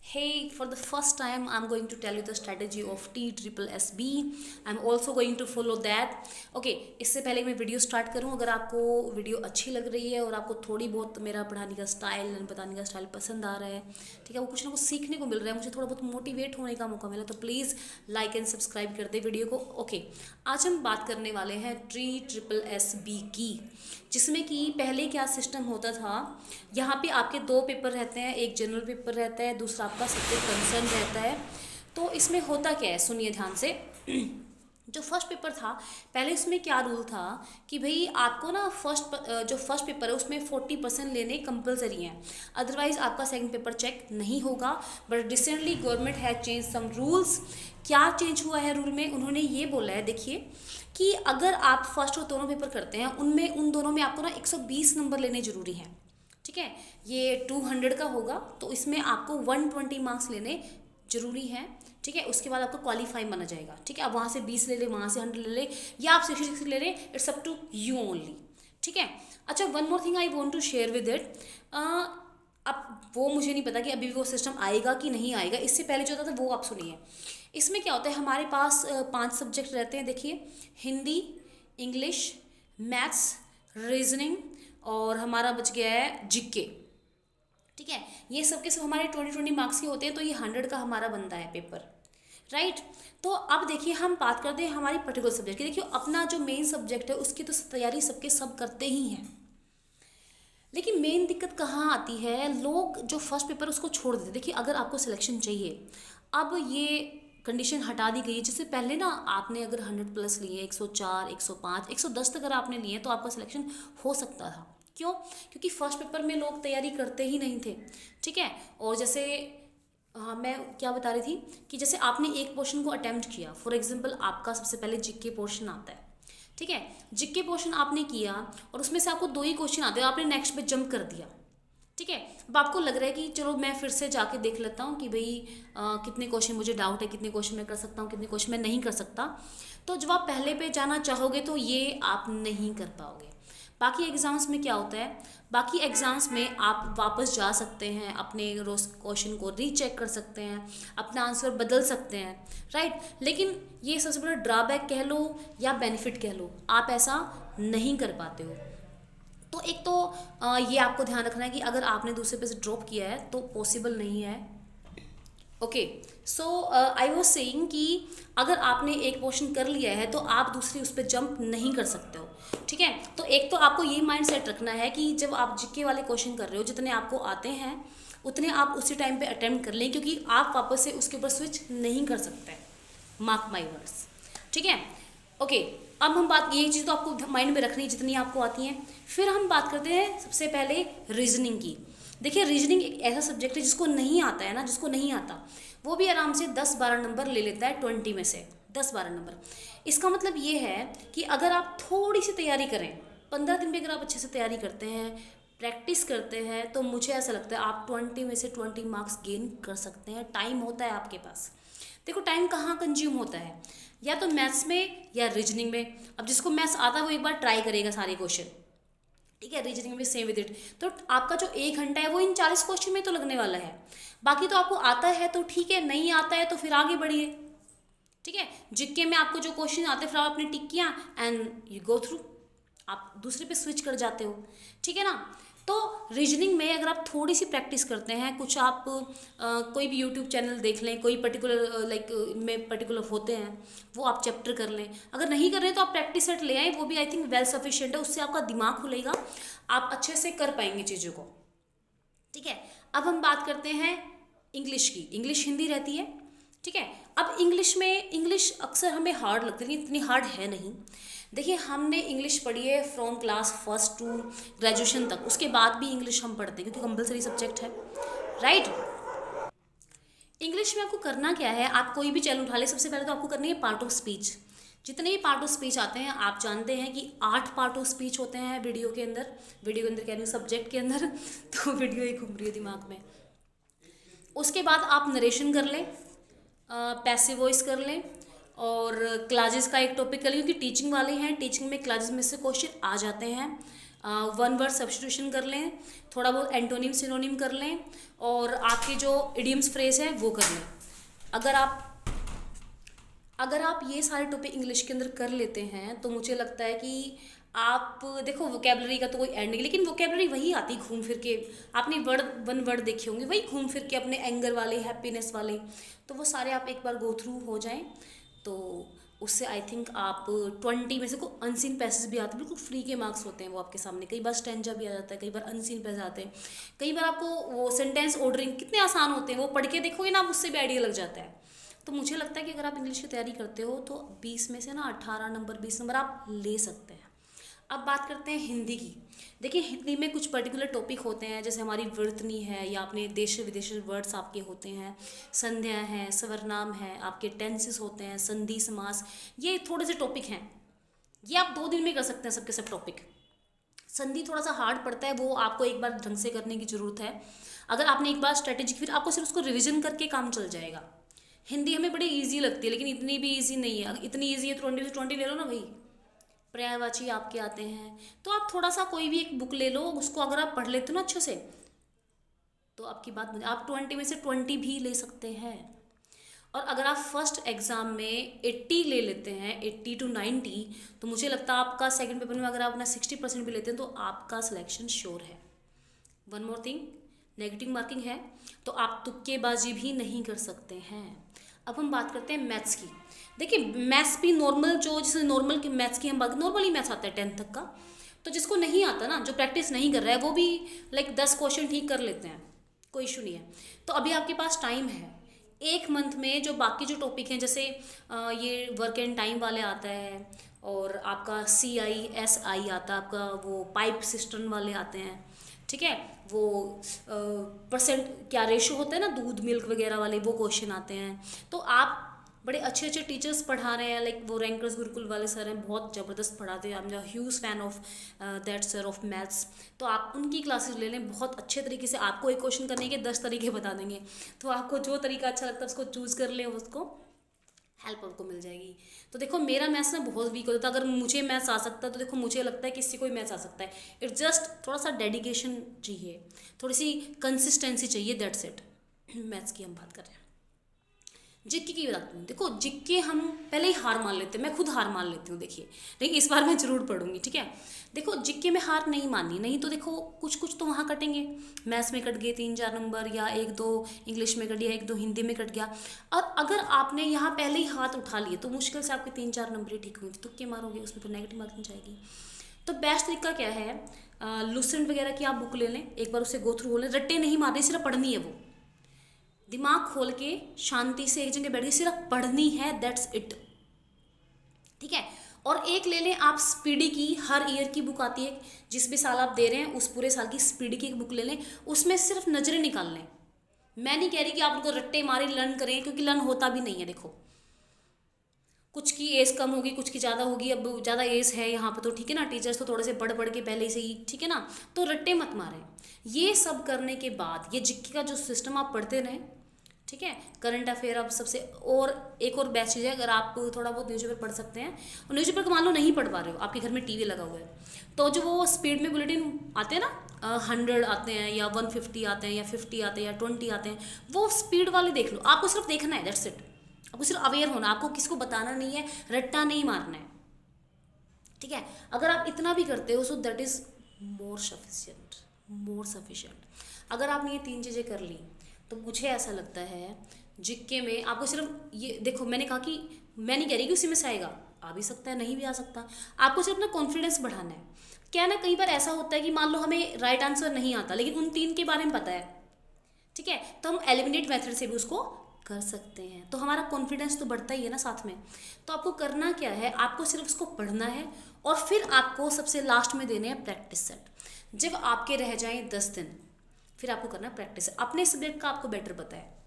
Hey, for the first time, I'm going to tell you the strategy of TSSB. I'm also going to follow that. Okay, इससे पहले मैं video start करूँ, अगर आपको video अच्छी लग रही है और आपको थोड़ी बहुत मेरा पढ़ाने का स्टाइल बताने का स्टाइल पसंद आ रहा है, ठीक है, वो कुछ ना कुछ सीखने को मिल रहा है, मुझे थोड़ा बहुत मोटिवेट होने का मौका मिला, तो प्लीज़ लाइक एंड सब्सक्राइब कर दे वीडियो को। ओके, आज हम बात करने वाले हैं TSSB की, जिसमें कि पहले क्या सिस्टम होता था। यहाँ पे आपके दो पेपर रहते हैं, एक जनरल पेपर रहता है, दूसरा आपका सब्जेक्ट कंसर्न रहता है। तो इसमें होता क्या है, सुनिए ध्यान से। जो फर्स्ट पेपर था, पहले इसमें क्या रूल था कि भाई आपको ना जो फर्स्ट पेपर है उसमें 40% लेने कंपलसरी हैं, अदरवाइज आपका सेकंड पेपर चेक नहीं होगा। But recently government has change some rules. क्या चेंज हुआ है रूल में, उन्होंने ये बोला है, देखिए कि अगर आप फर्स्ट और दोनों पेपर करते हैं, उन दोनों में आपको ना 120 नंबर लेने ज़रूरी हैं, ठीक है। ये 200 का होगा, तो इसमें आपको 120 मार्क्स लेने ज़रूरी हैं, ठीक है। उसके बाद आपका क्वालिफाई माना जाएगा, ठीक है। आप वहाँ से 20 ले ले, वहाँ से 100 ले ले, या आप 66 ले लें, it's up to you only, ठीक है। अच्छा, one more thing I want to share with it. अब वो मुझे नहीं पता कि अभी वो सिस्टम आएगा कि नहीं आएगा, इससे पहले जो होता था वो आप सुनिए। इसमें क्या होता है, हमारे पास 5 सब्जेक्ट रहते हैं, देखिए, हिंदी, इंग्लिश, मैथ्स, रीजनिंग, और हमारा बच गया है जीके, ठीक है। ये सब के सब हमारे 20 मार्क्स के होते हैं, तो ये 100 का हमारा बनता है पेपर, राइट। तो अब देखिए, हम बात करते हैं हमारी पर्टिकुलर सब्जेक्ट की। देखिए, अपना जो मेन सब्जेक्ट है उसकी तो तैयारी सबके सब करते ही हैं, लेकिन मेन दिक्कत कहाँ आती है, लोग जो फर्स्ट पेपर उसको छोड़ देते। देखिए, अगर आपको सिलेक्शन चाहिए, अब ये कंडीशन हटा दी गई है, जिससे पहले ना आपने अगर 100 प्लस लिए, 104, 105, 110 तक अगर आपने लिए तो आपका सिलेक्शन हो सकता था। क्यों? क्योंकि फर्स्ट पेपर में लोग तैयारी करते ही नहीं थे, ठीक है। और जैसे हाँ, मैं क्या बता रही थी कि जैसे आपने एक पोर्शन को अटेम्प्ट किया, फॉर एग्जांपल आपका सबसे पहले जीके पोर्शन आता है, ठीक है। जीके पोर्शन आपने किया और उसमें से आपको 2 ही क्वेश्चन आते हैं, आपने नेक्स्ट पे जंप कर दिया, ठीक है। अब आपको लग रहा है कि चलो मैं फिर से जाके देख लेता हूँ कि भाई कितने क्वेश्चन मुझे डाउट है, कितने क्वेश्चन मैं कर सकता हूँ, कितने क्वेश्चन मैं नहीं कर सकता। तो जब आप पहले पे जाना चाहोगे तो ये आप नहीं कर पाओगे। बाकी एग्ज़ाम्स में क्या होता है, बाकी एग्ज़ाम्स में आप वापस जा सकते हैं, अपने रोज क्वेश्चन को रीचेक कर सकते हैं, अपना आंसर बदल सकते हैं, राइट। लेकिन ये सबसे बड़ा ड्रॉबैक कह लो या बेनिफिट कह लो, आप ऐसा नहीं कर पाते हो। तो एक तो ये आपको ध्यान रखना है कि अगर आपने दूसरे पे से ड्रॉप किया है तो पॉसिबल नहीं है। Okay, so I was saying कि अगर आपने एक पोर्शन कर लिया है तो आप दूसरी उस पर जंप नहीं कर सकते हो, ठीक है। तो एक तो आपको ये माइंड सेट रखना है कि जब आप जीके वाले क्वेश्चन कर रहे हो, जितने आपको आते हैं उतने आप उसी टाइम पे अटेम्प्ट कर लें, क्योंकि आप वापस से उसके ऊपर स्विच नहीं कर सकते, मार्क माई वर्ड्स, ठीक है। ओके, अब हम बात, ये चीज़ तो आपको माइंड में रखनी है जितनी आपको आती हैं। फिर हम बात करते हैं सबसे पहले रीजनिंग की। देखिए, रीजनिंग एक ऐसा सब्जेक्ट है जिसको नहीं आता है ना, जिसको नहीं आता वो भी आराम से 10-12 नंबर ले लेता है, 20 में से 10-12 नंबर। इसका मतलब ये है कि अगर आप थोड़ी सी तैयारी करें, 15 दिन में अगर आप अच्छे से तैयारी करते हैं, प्रैक्टिस करते हैं, तो मुझे ऐसा लगता है आप 20 में से 20 मार्क्स गेन कर सकते हैं। टाइम होता है आपके पास। देखो, टाइम कहाँ कंज्यूम होता है, या तो मैथ्स में या रीजनिंग में। अब जिसको मैथ्स आता है वो एक बार ट्राई करेगा सारे क्वेश्चन, ठीक है। रीजनिंग में सेम विद इट, तो आपका जो 1 घंटा है वो इन 40 क्वेश्चन में तो लगने वाला है। बाकी तो आपको आता है तो ठीक है, नहीं आता है तो फिर आगे बढ़िए, ठीक है। जीके में आपको जो क्वेश्चन आते हैं फिर आप आपने टिक किया एंड यू गो थ्रू, आप दूसरे पे स्विच कर जाते हो, ठीक है ना। तो रीजनिंग में अगर आप थोड़ी सी प्रैक्टिस करते हैं, कुछ आप कोई भी यूट्यूब चैनल देख लें, कोई पर्टिकुलर लाइक में पर्टिकुलर होते हैं, वो आप चैप्टर कर लें। अगर नहीं कर रहे तो आप प्रैक्टिस सेट ले आएँ, वो भी आई थिंक वेल सफिशिएंट है, उससे आपका दिमाग खुलेगा, आप अच्छे से कर पाएंगे चीज़ों को, ठीक है। अब हम बात करते हैं इंग्लिश की। इंग्लिश हिंदी रहती है, ठीक है। अब इंग्लिश में, इंग्लिश अक्सर हमें हार्ड लगती है, लेकिन इतनी हार्ड है नहीं। देखिए, हमने इंग्लिश पढ़ी है from class first to graduation तक, उसके बाद भी इंग्लिश हम पढ़ते हैं क्योंकि कंपलसरी सब्जेक्ट है, राइट। इंग्लिश में आपको करना क्या है, आप कोई भी चैनल उठा ले, सबसे पहले तो आपको करनी है पार्ट ऑफ स्पीच। जितने भी पार्ट ऑफ स्पीच आते हैं, आप जानते हैं कि 8 पार्ट ऑफ स्पीच होते हैं वीडियो के अंदर, वीडियो के अंदर कह रही हूँ सब्जेक्ट के अंदर तो वीडियो ही घूम रही है दिमाग में। उसके बाद आप नरेशन कर लें, पैसिव वॉइस कर लें, और क्लासेस का एक टॉपिक कर लें, क्योंकि टीचिंग वाले हैं, टीचिंग में क्लासेस में से क्वेश्चन आ जाते हैं। वन वर्ड सब्स्टिट्यूशन कर लें, थोड़ा बहुत एंटोनिम सिनोनिम कर लें, और आपके जो इडियम्स फ्रेज हैं वो कर लें। अगर आप ये सारे टॉपिक इंग्लिश के अंदर कर लेते हैं तो मुझे लगता है कि आप देखो, वोकेबलरी का तो कोई एंड नहीं, लेकिन वोकेबलरी वही आती घूम फिर के। आपने वन वर्ड देखे होंगे वही घूम फिर के, अपने एंगर वाले, हैप्पीनेस वाले, तो वो सारे आप एक बार गो थ्रू हो जाएं तो उससे आई थिंक आप 20 में से को अनसीन पैसेज भी आते हैं, बिल्कुल फ्री के मार्क्स होते हैं वो आपके सामने। कई बार स्टैंजा भी आ जाता है, कई बार अनसीन पैसेज आते हैं, कई बार आपको वो सेंटेंस ऑर्डरिंग कितने आसान होते हैं, वो पढ़ के देखोगे ना, आप उससे भी आइडिया लग जाता है। तो मुझे लगता है कि अगर आप इंग्लिश की तैयारी करते हो तो 20 में से ना 18 नंबर, 20 नंबर आप ले सकते हैं। अब बात करते हैं हिंदी की। देखिए, हिंदी में कुछ पर्टिकुलर टॉपिक होते हैं, जैसे हमारी वर्तनी है, या अपने देश विदेश वर्ड्स आपके होते हैं, संध्या है, सवर्नाम है, आपके टेंसेस होते हैं, संधि समास, ये थोड़े से टॉपिक हैं। ये आप 2 दिन में कर सकते हैं सबके सब टॉपिक। संधि थोड़ा सा हार्ड पड़ता है, वो आपको एक बार ढंग से करने की ज़रूरत है। अगर आपने एक बार स्ट्रेटेजी, फिर आपको सिर्फ उसको रिविजन करके काम चल जाएगा। हिंदी हमें बड़ी इजी लगती है, लेकिन इतनी भी इजी नहीं है। इतनी इजी है तो 20 से 20 ले लो ना भाई। पर्यायवाची आपके आते हैं, तो आप थोड़ा सा कोई भी एक बुक ले लो, उसको अगर आप पढ़ लेते हो ना अच्छे से, तो आपकी बात बन, आप 20 में से 20 भी ले सकते हैं। और अगर आप फर्स्ट एग्ज़ाम में 80 ले लेते हैं, 80 to 90, तो मुझे लगता है आपका सेकंड पेपर में अगर आप अपना 60% भी लेते हैं तो आपका सिलेक्शन श्योर है। One more thing, negative marking है तो आप तुक्केबाजी भी नहीं कर सकते हैं। अब हम बात करते हैं मैथ्स की। देखिए, मैथ्स भी नॉर्मल, जो जैसे नॉर्मल की मैथ्स की हम बात, नॉर्मली मैथ्स आता है 10th तक का, तो जिसको नहीं आता ना, जो प्रैक्टिस नहीं कर रहा है, वो भी लाइक 10 क्वेश्चन ठीक कर लेते हैं, कोई इशू नहीं है। तो अभी आपके पास टाइम है, एक मंथ में जो बाकी जो टॉपिक हैं, जैसे ये वर्क एंड टाइम वाले आता है, और आपका CISI आता है, आपका वो पाइप सिस्टम वाले आते हैं, ठीक है, वो परसेंट क्या रेशो होता है ना, दूध मिल्क वगैरह वाले, वो क्वेश्चन आते हैं। तो आप बड़े अच्छे अच्छे टीचर्स पढ़ा रहे हैं, लाइक वो रैंकर्स गुरुकुल वाले सर हैं, बहुत ज़बरदस्त पढ़ाते हैं। I am huge fan of that sir of maths. तो आप उनकी क्लासेस ले लें, बहुत अच्छे तरीके से आपको एक क्वेश्चन करने के 10 तरीके बता देंगे, तो आपको जो तरीका अच्छा लगता है उसको चूज़ कर लें, उसको हेल्प आपको मिल जाएगी। तो देखो, मेरा मैथ्स ना बहुत वीक होता था, अगर मुझे मैथ्स आ सकता है तो देखो मुझे लगता है कि किसी को भी मैथ्स आ सकता है। इट्स जस्ट थोड़ा सा डेडिकेशन चाहिए, थोड़ी सी कंसिस्टेंसी चाहिए, दैट्स इट। मैथ्स की हम बात कर रहे हैं। जिक्के की बताती हूँ। देखो, जिक्के हम पहले ही हार मान लेते हैं, मैं खुद हार मान लेती हूँ, देखिए, लेकिन इस बार मैं जरूर पढ़ूंगी, ठीक है। देखो, जिक्के में हार नहीं माननी, नहीं तो देखो कुछ कुछ तो वहाँ कटेंगे, मैथ्स में कट गए 3-4 नंबर, या 1-2 इंग्लिश में कट गया, 1-2 हिंदी में कट गया। और अगर आपने यहाँ पहले ही हाथ उठा लिए तो मुश्किल से आपके 3-4 नंबर ही ठीक होंगे, तुक्के मारोगे उसमें तो नेगेटिव मार्किंग जाएगी। तो बेस्ट तरीका क्या है, लूसेंट वगैरह की आप बुक ले लें, एक बार उसे गो थ्रू हो लें, रट्टे नहीं मारने, सिर्फ पढ़नी है, वो दिमाग खोल के शांति से एक जगह बैठ के सिर्फ पढ़नी है, दैट्स इट, ठीक है। और एक ले लें आप स्पीडी की, हर ईयर की बुक आती है, जिस भी साल आप दे रहे हैं उस पूरे साल की स्पीडी की एक बुक ले लें, उसमें सिर्फ नजरें निकाल लें। मैं नहीं कह रही कि आप उनको रट्टे मारे लर्न करें, क्योंकि लर्न होता भी नहीं है। देखो, कुछ की एज कम होगी, कुछ की ज़्यादा होगी, अब ज़्यादा एज है यहाँ पर तो ठीक है ना, टीचर्स तो थोड़े से पढ़ पढ़ के पहले से ही, ठीक है ना, तो रट्टे मत मारें। ये सब करने के बाद ये जिक्के का जो सिस्टम आप पढ़ते रहें, ठीक है। करंट अफेयर अब सबसे, और एक और बेस्ट चीज़ है, अगर आप थोड़ा बहुत न्यूज़पेपर पढ़ सकते हैं, और न्यूज़पेपर को मान लो नहीं पढ़ पा रहे हो, आपके घर में टीवी लगा हुआ है, तो जो वो स्पीड में बुलेटिन आते हैं ना, 100 आते हैं, या 150 आते हैं, या 50 आते हैं, या 20 आते हैं, वो स्पीड वाले देख लो, आपको सिर्फ देखना है, दैट्स इट। आपको सिर्फ अवेयर होना, आपको किसको बताना नहीं है, रट्टा नहीं मारना है, ठीक है। अगर आप इतना भी करते हो, so that is more sufficient, more sufficient. अगर आपने ये 3 चीज़ें कर ली, तो मुझे ऐसा लगता है जिक्के में आपको सिर्फ ये देखो, मैंने कहा कि मैं नहीं कह रही कि उसी में से आएगा, आ भी सकता है, नहीं भी आ सकता, आपको सिर्फ अपना कॉन्फिडेंस बढ़ाना है। क्या ना, कई बार ऐसा होता है कि मान लो हमें राइट आंसर नहीं आता, लेकिन उन 3 के बारे में पता है, ठीक है, तो हम एलिमिनेट मेथड से भी उसको कर सकते हैं, तो हमारा कॉन्फिडेंस तो बढ़ता ही है ना साथ में। तो आपको करना क्या है, आपको सिर्फ उसको पढ़ना है, और फिर आपको सबसे लास्ट में देने हैं प्रैक्टिस सेट। जब आपके रह जाएं 10 दिन, फिर आपको करना प्रैक्टिस। अपने सब्जेक्ट का आपको बेटर पता है,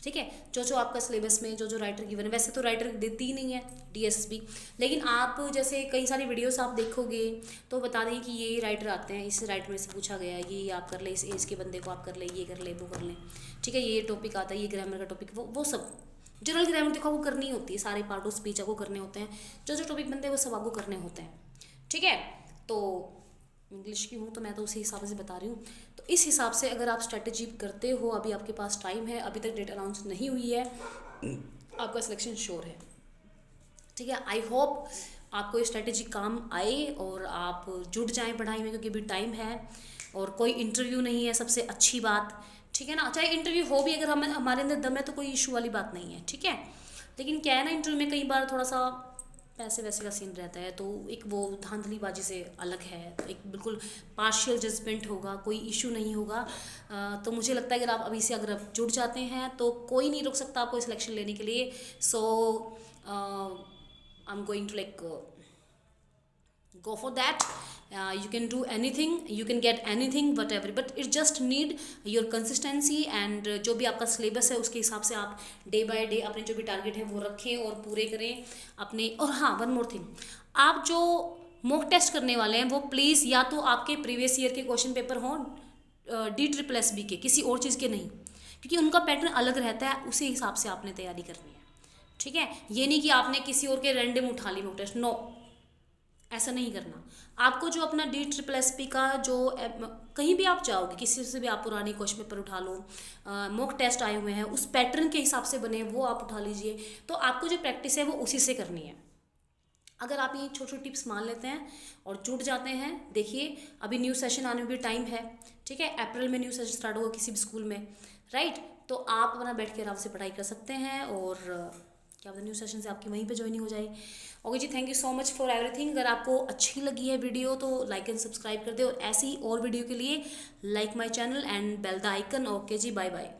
ठीक है, जो जो आपका सिलेबस में जो जो राइटर गिवन है, वैसे तो राइटर देती ही नहीं है DSSB, लेकिन आप जैसे कई सारी वीडियोस आप देखोगे तो बता दें कि ये राइटर आते हैं, इस राइटर में से पूछा गया है, ये आप कर ले, इस एज के बंदे को आप कर ले, ये कर ले, वो कर ले, ठीक है, ये टॉपिक आता है, ये ग्रामर का टॉपिक, वो सब जनरल ग्रामर देखो आपको करनी होती है, सारे पार्ट ऑफ स्पीच आपको करने होते हैं, जो जो टॉपिक बनते हैं वो सब आपको करने होते हैं, ठीक है। तो इंग्लिश की हूँ तो मैं तो उसी हिसाब से बता रही हूँ। तो इस हिसाब से अगर आप स्ट्रेटजी करते हो, अभी आपके पास टाइम है, अभी तक डेट अनाउंस नहीं हुई है, आपका सिलेक्शन श्योर है। ठीक है, आई होप आपको ये स्ट्रेटजी काम आए और आप जुट जाएं पढ़ाई में, क्योंकि अभी टाइम है और कोई इंटरव्यू नहीं है, सबसे अच्छी बात। ठीक है ना, चाहे इंटरव्यू हो भी, अगर हमारे अंदर दम है तो कोई इशू वाली बात नहीं है। ठीक है, लेकिन क्या है ना, इंटरव्यू में कई बार थोड़ा सा पैसे वैसे का सीन रहता है, तो एक वो धांधलीबाजी से अलग है, एक बिल्कुल पार्शियल जजमेंट होगा, कोई इशू नहीं होगा। तो मुझे लगता है अगर आप अभी से अगर आप जुड़ जाते हैं तो कोई नहीं रोक सकता आपको सिलेक्शन लेने के लिए। So I am going to like go for that. You can do anything, you can get anything, whatever, but it just need your consistency and जो भी आपका सिलेबस है उसके हिसाब से आप डे बाय डे अपने जो भी टारगेट है वो रखें और पूरे करें अपने। और हाँ, वन मोर थिंग, आप जो मॉक टेस्ट करने वाले हैं वो प्लीज़ या तो आपके प्रीवियस ईयर के क्वेश्चन पेपर हों DSSB के, किसी और चीज़ के नहीं, क्योंकि उनका पैटर्न अलग रहता है, उसी हिसाब से आपने तैयारी करनी है। ठीक है, ये नहीं कि आपने किसी और के रैंडम उठा ली मॉक टेस्ट, नो, ऐसा नहीं करना। आपको जो अपना DSSB का जो कहीं भी आप जाओगे, किसी से भी आप पुरानी क्वेश्चन पेपर उठा लो, मॉक टेस्ट आए हुए हैं उस पैटर्न के हिसाब से बने, वो आप उठा लीजिए। तो आपको जो प्रैक्टिस है वो उसी से करनी है। अगर आप ये छोटी छोटी टिप्स मान लेते हैं और जुट जाते हैं, देखिए अभी न्यू सेशन आने में भी टाइम है। ठीक है, अप्रैल में न्यू सेशन स्टार्ट होगा किसी भी स्कूल में, राइट। तो आप अपना बैठ के आराम से पढ़ाई कर सकते हैं और क्या पता न्यू सेशन से आपकी वहीं पे ज्वाइनिंग हो जाए। Okay ji, thank you so much for everything. अगर आपको अच्छी लगी है वीडियो तो लाइक एंड सब्सक्राइब कर दे, और ऐसी और वीडियो के लिए like my channel and bell the icon. Okay ji, bye bye.